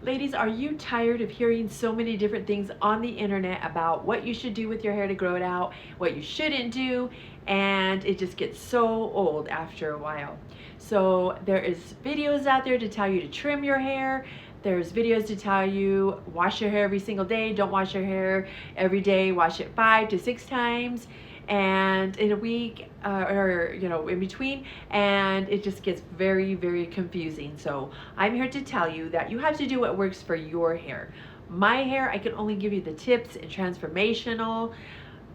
Ladies, are you tired of hearing so many different things on the internet about what you should do with your hair to grow it out, what you shouldn't do, and it just gets so old after a while? So there is videos out there to tell you to trim your hair. There's videos to tell you wash your hair every single day, don't wash your hair every day, wash it 5 to 6 times and in a week or in between, and it just gets very, very confusing. So I'm here to tell you that you have to do what works for your hair. My hair, I can only give you the tips and transformational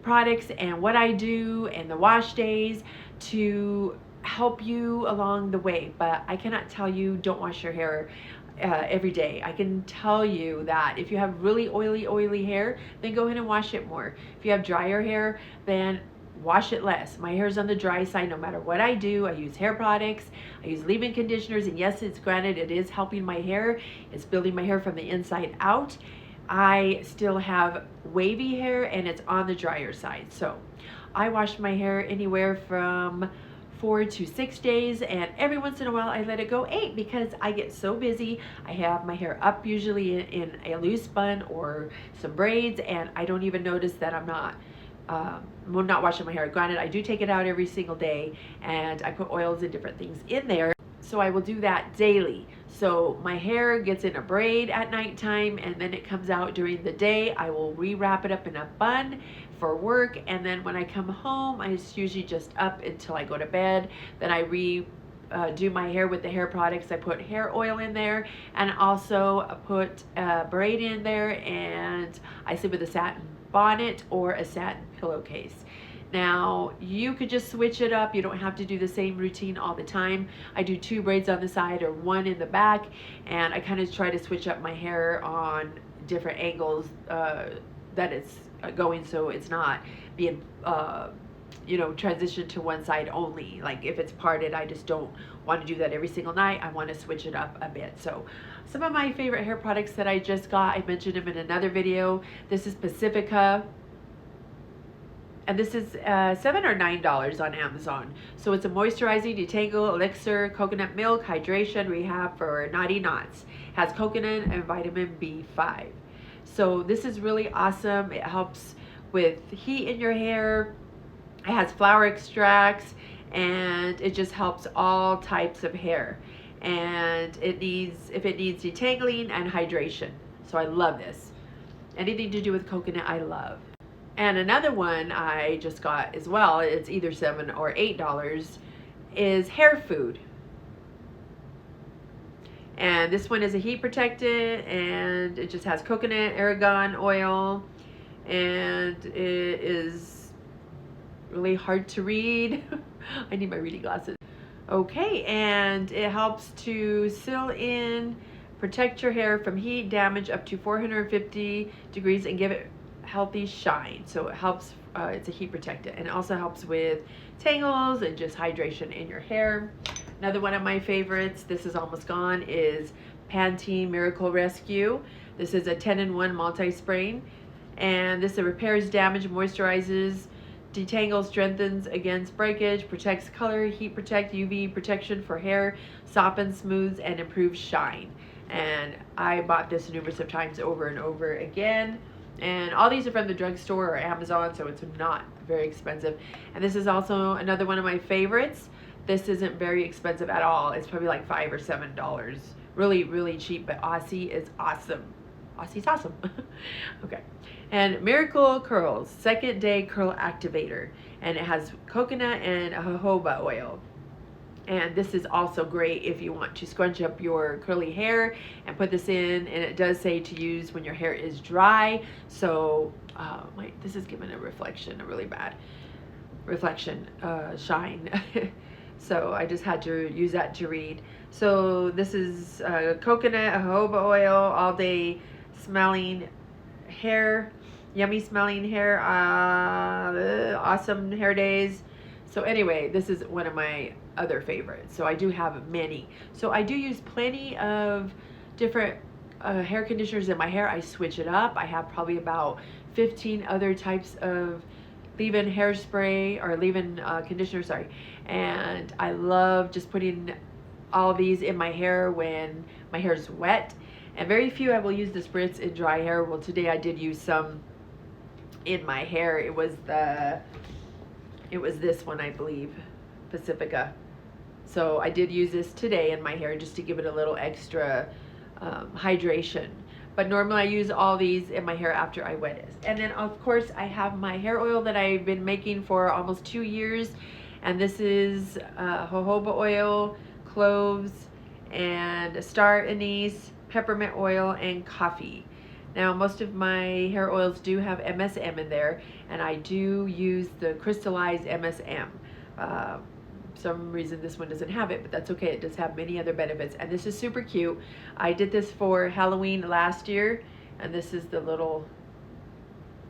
products and what I do and the wash days to help you along the way, but I cannot tell you don't wash your hair every day. I can tell you that if you have really oily hair, then go ahead and wash it more. If you have drier hair, then wash it less. My hair is on the dry side no matter what I do. I use hair products, I use leave-in conditioners, and yes, it's granted it is helping my hair. It's building my hair from the inside out. I still have wavy hair and it's on the drier side. So I wash my hair anywhere from 4 to 6 days, and every once in a while I let it go 8 because I get so busy. I have my hair up usually in a loose bun or some braids, and I don't even notice that I'm not washing my hair. Granted, I do take it out every single day, and I put oils and different things in there. So I will do that daily. So my hair gets in a braid at nighttime, and then it comes out during the day. I will re-wrap it up in a bun for work, and then when I come home, it's usually just up until I go to bed. Then I do my hair with the hair products. I put hair oil in there, and also put a braid in there, and I sleep with a satin bonnet or a satin pillowcase. Now, you could just switch it up. You don't have to do the same routine all the time. I do 2 braids on the side or 1 in the back, and I kind of try to switch up my hair on different angles that it's going, so it's not being transitioned to one side only. Like if it's parted, I just don't want to do that every single night. I want to switch it up a bit. So some of my favorite hair products that I just got, I mentioned them in another video. This is Pacifica, and this is $7 or $9 on Amazon. So it's a moisturizing, detangle, elixir, coconut milk, hydration, rehab for knotty knots. Has coconut and vitamin B5. So this is really awesome. It helps with heat in your hair. It has flower extracts, and it just helps all types of hair. And if it needs detangling and hydration. So I love this. Anything to do with coconut, I love. And another one I just got as well, it's either $7 or $8, is hair food. And this one is a heat protectant, and it just has coconut, argan oil, and it is really hard to read. I need my reading glasses. Okay, and it helps to seal in, protect your hair from heat damage up to 450 degrees and give it healthy shine. So it helps, it's a heat protectant, and it also helps with tangles and just hydration in your hair. Another one of my favorites, this is almost gone, is Pantene Miracle Rescue. This is a 10-in-1 multi-spray, and this repairs damage, moisturizes, detangles, strengthens against breakage, protects color, heat protect, UV protection for hair, softens, smooths, and improves shine. And I bought this numerous of times over and over again. And all these are from the drugstore or Amazon, so it's not very expensive. And this is also another one of my favorites. This isn't very expensive at all. It's probably like $5 or $7. Really, really cheap, but Aussie is awesome. Aussie's awesome. Okay. And Miracle Curls, second day curl activator. And it has coconut and jojoba oil. And this is also great if you want to scrunch up your curly hair and put this in. And it does say to use when your hair is dry. So, this is giving a reflection, a really bad reflection, shine. So I just had to use that to read. So this is coconut, jojoba oil, all day smelling hair, yummy smelling hair, awesome hair days. So anyway, this is one of my other favorites. So I do have many. So I do use plenty of different hair conditioners in my hair. I switch it up. I have probably about 15 other types of leave-in hairspray or leave-in conditioner, sorry. And I love just putting all of these in my hair when my hair is wet. And very few I will use the spritz in dry hair. Well, today I did use some in my hair. It was this one, I believe, Pacifica. So I did use this today in my hair just to give it a little extra hydration. But normally I use all these in my hair after I wet it. And then of course I have my hair oil that I've been making for almost 2 years. And this is jojoba oil, cloves, and star anise, peppermint oil, and coffee. Now most of my hair oils do have MSM in there, and I do use the crystallized MSM. Some reason this one doesn't have it, but that's okay. It does have many other benefits, and this is super cute. I did this for Halloween last year, and this is the little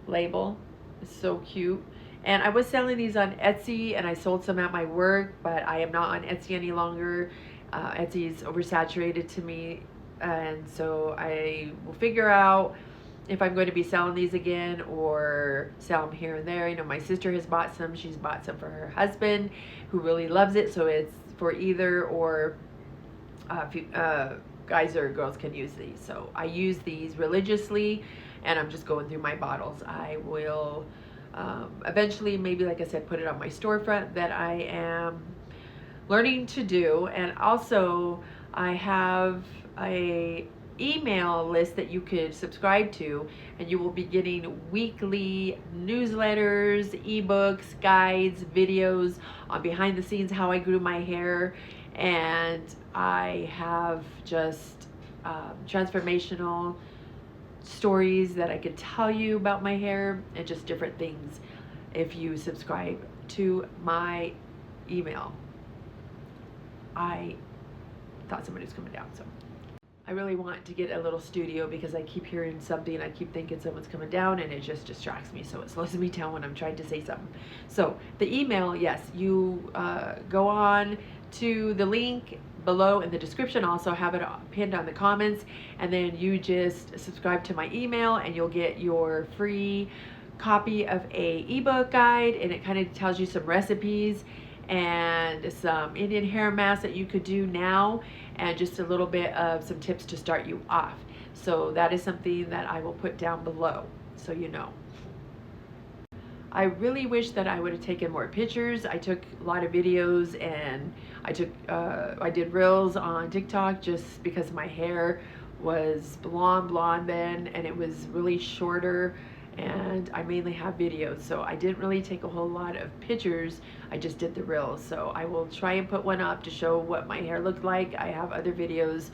label. It's so cute. And I was selling these on Etsy, and I sold some at my work, but I am not on Etsy any longer. Etsy is oversaturated to me, and so I will figure out if I'm going to be selling these again or sell them here and there. You know, my sister has bought some. She's bought some for her husband, who really loves it. So it's for either or guys or girls can use these. So I use these religiously, and I'm just going through my bottles. I will eventually, maybe like I said, put it on my storefront that I am learning to do. And also I have a email list that you could subscribe to, and you will be getting weekly newsletters, ebooks, guides, videos on behind the scenes, how I grew my hair. And I have just transformational stories that I could tell you about my hair, and just different things if you subscribe to my email. I thought somebody was coming down, so I really want to get a little studio because I keep hearing something. I keep thinking someone's coming down, and it just distracts me. So it slows me down when I'm trying to say something. So the email, yes, you go on to the link below in the description. I'll also have it pinned on the comments. And then you just subscribe to my email, and you'll get your free copy of a ebook guide. And it kind of tells you some recipes and some Indian hair masks that you could do now, and just a little bit of some tips to start you off. So that is something that I will put down below, so you know. I really wish that I would have taken more pictures. I took a lot of videos, and I did reels on TikTok just because my hair was blonde then, and it was really shorter, and I mainly have videos, so I didn't really take a whole lot of pictures. I just did the reels. So I will try and put one up to show what my hair looked like. I have other videos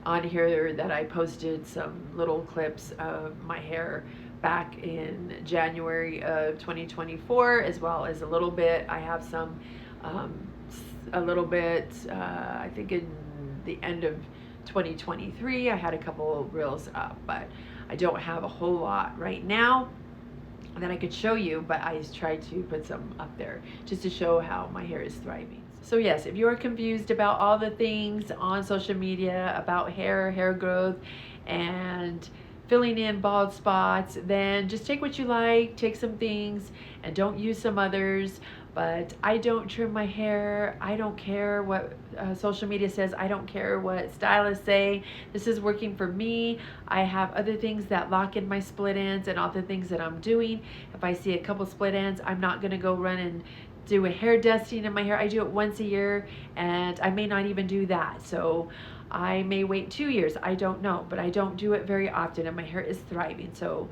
on here that I posted, some little clips of my hair back in January of 2024, as well as a little bit. I have some a little bit I think in the end of 2023 I had a couple reels up, but I don't have a whole lot right now that I could show you, but I tried to put some up there just to show how my hair is thriving. So yes, if you're confused about all the things on social media about hair growth, and filling in bald spots, then just take what you like, take some things, and don't use some others. But I don't trim my hair. I don't care what social media says. I don't care what stylists say. This is working for me. I have other things that lock in my split ends and all the things that I'm doing. If I see a couple split ends, I'm not gonna go run and do a hair dusting in my hair. I do it once a year, and I may not even do that. So I may wait 2 years. I don't know, but I don't do it very often, and my hair is thriving. So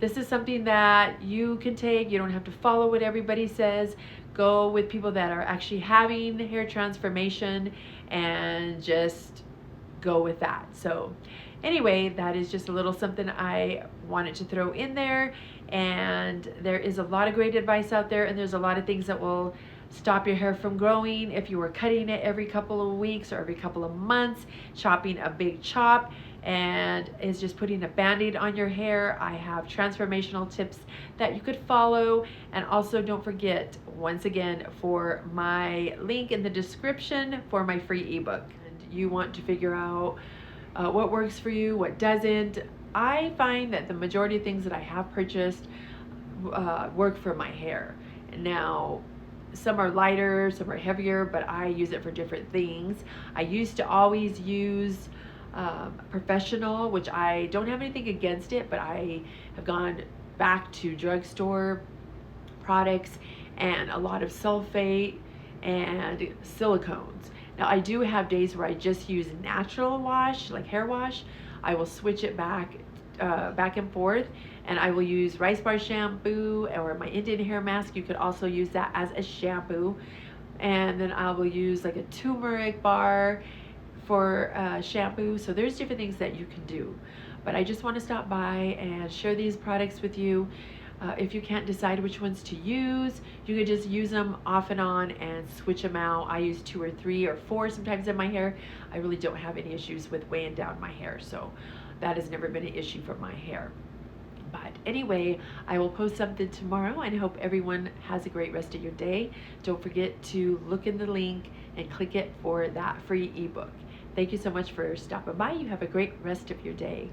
this is something that you can take. You don't have to follow what everybody says. Go with people that are actually having hair transformation, and just go with that. So anyway, that is just a little something I wanted to throw in there. And there is a lot of great advice out there, and there's a lot of things that will stop your hair from growing if you were cutting it every couple of weeks or every couple of months, chopping a big chop, and is just putting a band-aid on your hair. I have transformational tips that you could follow. And also don't forget, once again, for my link in the description for my free ebook. And you want to figure out what works for you, what doesn't. I find that the majority of things that I have purchased work for my hair. Now, some are lighter, some are heavier, but I use it for different things. I used to always use professional, which I don't have anything against it, but I have gone back to drugstore products and a lot of sulfate and silicones. Now I do have days where I just use natural wash, like hair wash. I will switch it back and forth, and I will use rice bar shampoo or my Indian hair mask. You could also use that as a shampoo. And then I will use like a turmeric bar for shampoo. So there's different things that you can do. But I just want to stop by and share these products with you. If you can't decide which ones to use, you could just use them off and on and switch them out. I use 2 or 3 or 4 sometimes in my hair. I really don't have any issues with weighing down my hair, so that has never been an issue for my hair. But anyway, I will post something tomorrow and hope everyone has a great rest of your day. Don't forget to look in the link and click it for that free ebook. Thank you so much for stopping by. You have a great rest of your day.